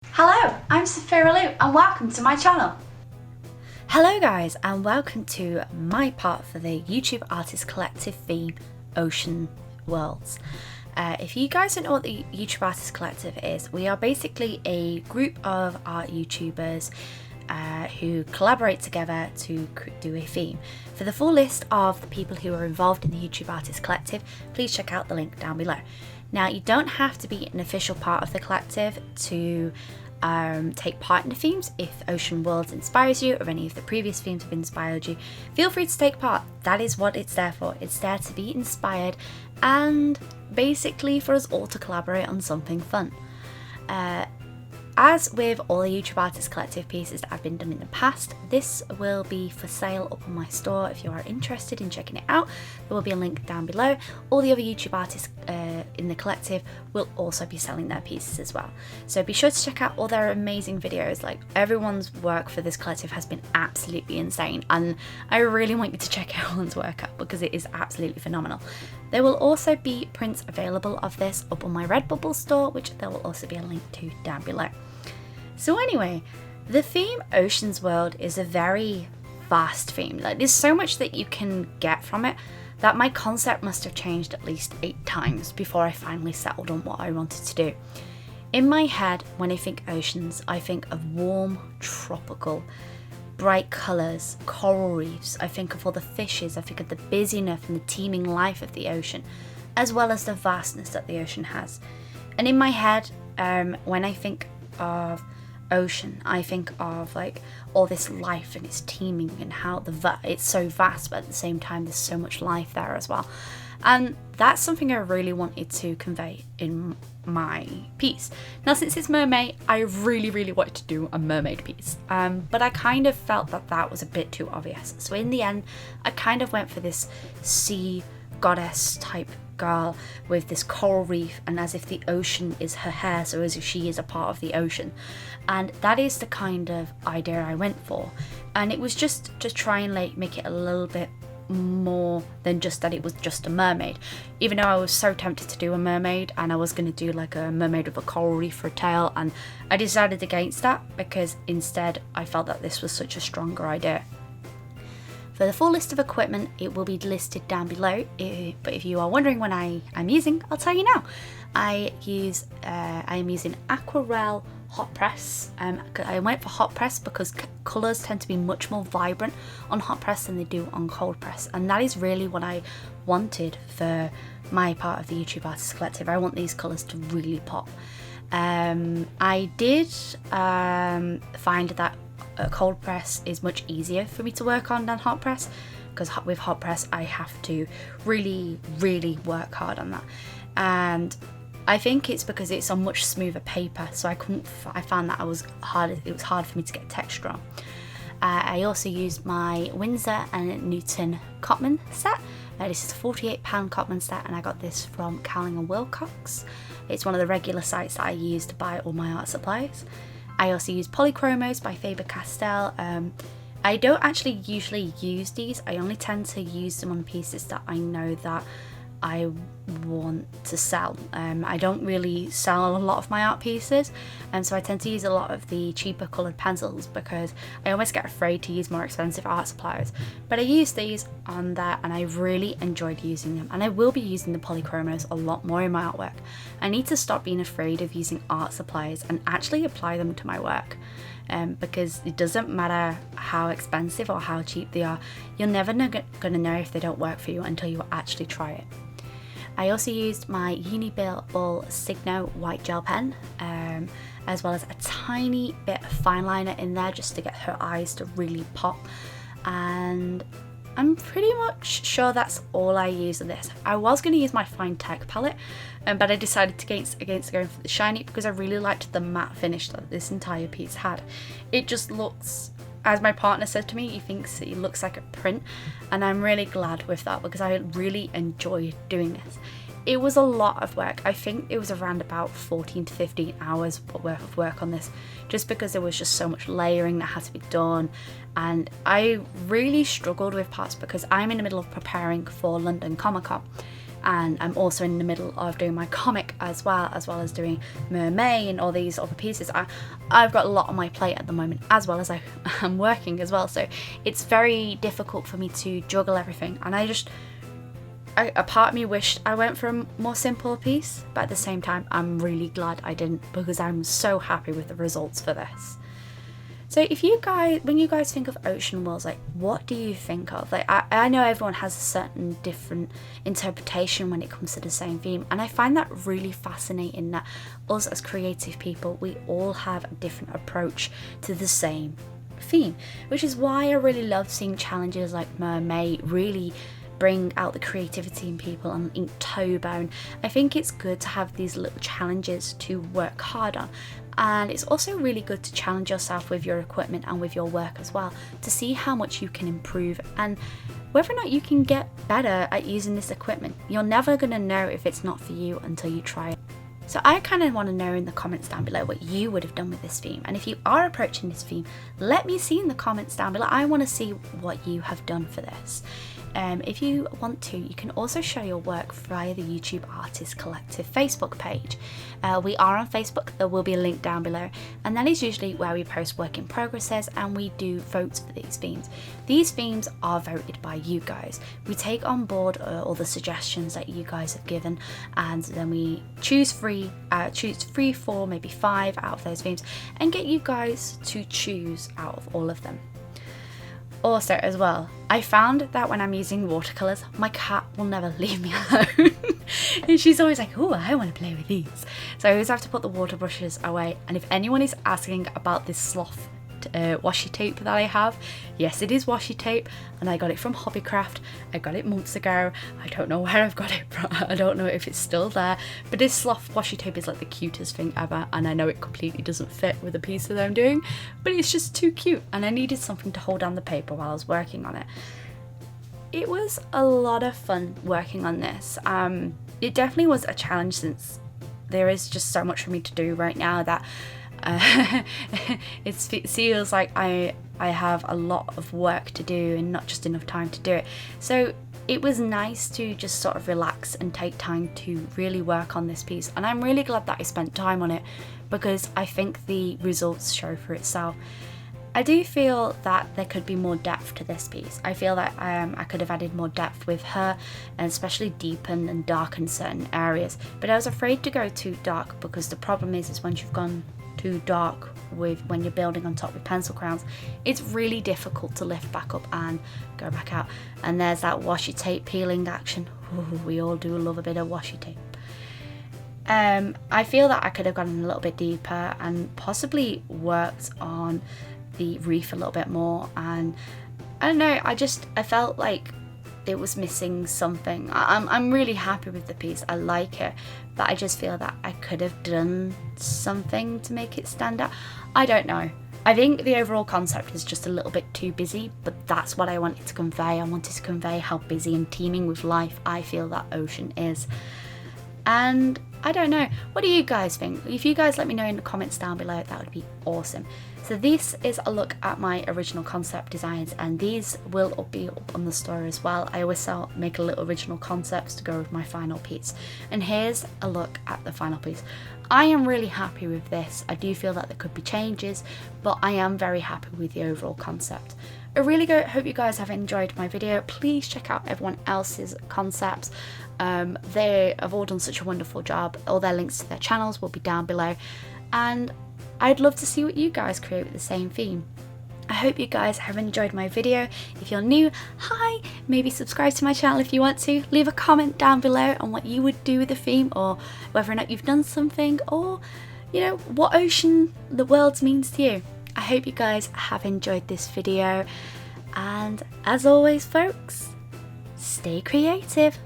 Hello, I'm Sophiralou and welcome to my channel. Hello guys and welcome to my part for the YouTube Artist Collective theme, Ocean Worlds. If you guys don't know what the YouTube Artist Collective is, we are basically a group of art YouTubers who collaborate together to do a theme. For the full list of the people who are involved in the YouTube Artist Collective, please check out the link down below. Now, you don't have to be an official part of the collective to take part in the themes. If Ocean Worlds inspires you or any of the previous themes have inspired you, feel free to take part. That is what it's there for. It's there to be inspired and basically for us all to collaborate on something fun. As with all the YouTube Artist Collective pieces that have been done in the past, this will be for sale up on my store if you are interested in checking it out. There will be a link down below. All the other YouTube artists in the collective will also be selling their pieces as well. So be sure to check out all their amazing videos. Like, everyone's work for this collective has been absolutely insane, and I really want you to check everyone's work out because it is absolutely phenomenal. There will also be prints available of this up on my Redbubble store, which there will also be a link to down below. So anyway, the theme Ocean's World is a very vast theme. Like, there's so much that you can get from it that my concept must have changed at least 8 times before I finally settled on what I wanted to do. In my head, when I think oceans, I think of warm, tropical, bright colours, coral reefs. I think of all the fishes, I think of the busyness and the teeming life of the ocean, as well as the vastness that the ocean has. And in my head, when I think of ocean, I think of like all this life and it's teeming and how it's so vast, but at the same time there's so much life there as well. And that's something I really wanted to convey in my piece. Now, since it's mermaid, I really wanted to do a mermaid piece, but I kind of felt that was a bit too obvious. So in the end, I kind of went for this sea goddess type girl with this coral reef, and as if the ocean is her hair, so as if she is a part of the ocean. And that is the kind of idea I went for, and it was just to try and like make it a little bit more than just that it was just a mermaid. Even though I was so tempted to do a mermaid, and I was going to do like a mermaid with a coral reef for a tail, and I decided against that because instead I felt that this was such a stronger idea. For the full list of equipment, it will be listed down below, but if you are wondering what I'm using, I'll tell you now. I am using Aquarelle hot press. I went for hot press because colours tend to be much more vibrant on hot press than they do on cold press, and that is really what I wanted for my part of the YouTube Artist Collective. I want these colours to really pop. I did find that cold press is much easier for me to work on than hot press, because with hot press I have to really work hard on that, and I think it's because it's on much smoother paper, so I found that it was hard for me to get texture on. I also used my Windsor and Newton cotman set. This is a £48 cotman set, and I got this from Cowling & Wilcox. It's one of the regular sites that I use to buy all my art supplies. I also use Polychromos by Faber Castell. I don't actually usually use these. I only tend to use them on pieces that I know that I want to sell. I don't really sell a lot of my art pieces, and so I tend to use a lot of the cheaper coloured pencils because I almost get afraid to use more expensive art supplies. But I use these on there and I really enjoyed using them, and I will be using the Polychromos a lot more in my artwork. I need to stop being afraid of using art supplies and actually apply them to my work. Because it doesn't matter how expensive or how cheap they are, you're never gonna know if they don't work for you until you actually try it. I also used my Uniball Signo white gel pen, as well as a tiny bit of fine liner in there just to get her eyes to really pop, and I'm pretty much sure that's all I use in this. I was going to use my Fine Tech palette, but I decided against going for the shiny because I really liked the matte finish that this entire piece had. It just looks, as my partner said to me, he thinks it looks like a print, and I'm really glad with that because I really enjoyed doing this. It was a lot of work. I think it was around about 14 to 15 hours worth of work on this, just because there was just so much layering that had to be done, and I really struggled with parts because I'm in the middle of preparing for London Comic Con, and I'm also in the middle of doing my comic as well as doing Mermaid and all these other pieces. I've got a lot on my plate at the moment, as well as I'm working as well, so it's very difficult for me to juggle everything, and a part of me wished I went for a more simple piece, but at the same time I'm really glad I didn't, because I'm so happy with the results for this. So if you guys, when you guys think of ocean worlds, like what do you think of? Like I know everyone has a certain different interpretation when it comes to the same theme, and I find that really fascinating that us as creative people, we all have a different approach to the same theme, which is why I really love seeing challenges like Mermaid really bring out the creativity in people, and Inktober, and I think it's good to have these little challenges to work hard on. And it's also really good to challenge yourself with your equipment and with your work as well, to see how much you can improve and whether or not you can get better at using this equipment. You're never going to know if it's not for you until you try it. So I kind of want to know in the comments down below what you would have done with this theme, and if you are approaching this theme, let me see in the comments down below. I want to see what you have done for this. If you want to, you can also show your work via the YouTube Artist Collective Facebook page. We are on Facebook, there will be a link down below, and that is usually where we post work in progresses and we do votes for these themes. These themes are voted by you guys. We take on board all the suggestions that you guys have given, and then we choose three, 4, maybe 5 out of those themes, and get you guys to choose out of all of them. Also as well, I found that when I'm using watercolours, my cat will never leave me alone. And she's always like, oh, I want to play with these. So I always have to put the water brushes away. And if anyone is asking about this sloth washi tape that I have, yes, it is washi tape, and I got it from Hobbycraft. I got it months ago. I don't know where I've got it from. I don't know if it's still there, but this sloth washi tape is like the cutest thing ever, and I know it completely doesn't fit with the piece that I'm doing, but it's just too cute, and I needed something to hold down the paper while I was working on it. It was a lot of fun working on this. It definitely was a challenge, since there is just so much for me to do right now that it feels like I have a lot of work to do and not just enough time to do it. So it was nice to just sort of relax and take time to really work on this piece, and I'm really glad that I spent time on it, because I think the results show for itself. I do feel that there could be more depth to this piece. I feel that I could have added more depth with her, and especially deepen and darken certain areas, but I was afraid to go too dark, because the problem is once you've gone too dark when you're building on top with pencil crowns, it's really difficult to lift back up and go back out. And there's that washi tape peeling action. Ooh, we all do love a bit of washi tape. I feel that I could have gone a little bit deeper and possibly worked on the reef a little bit more, and I don't know, I felt like it was missing something. I'm really happy with the piece, I like it, but I just feel that I could have done something to make it stand out. I don't know. I think the overall concept is just a little bit too busy, but that's what I wanted to convey. I wanted to convey how busy and teeming with life I feel that ocean is. And I don't know, what do you guys think? If you guys let me know in the comments down below, that would be awesome. So this is a look at my original concept designs, and these will be up on the store as well. I always make a little original concepts to go with my final piece, and here's a look at the final piece. I am really happy with this. I do feel that there could be changes, but I am very happy with the overall concept. I really hope you guys have enjoyed my video. Please check out everyone else's concepts. They have all done such a wonderful job. All their links to their channels will be down below, and I'd love to see what you guys create with the same theme. I hope you guys have enjoyed my video. If you're new, hi, maybe subscribe to my channel if you want to. Leave a comment down below on what you would do with the theme, or whether or not you've done something, or you know, what ocean the world means to you. I hope you guys have enjoyed this video, and as always folks, stay creative.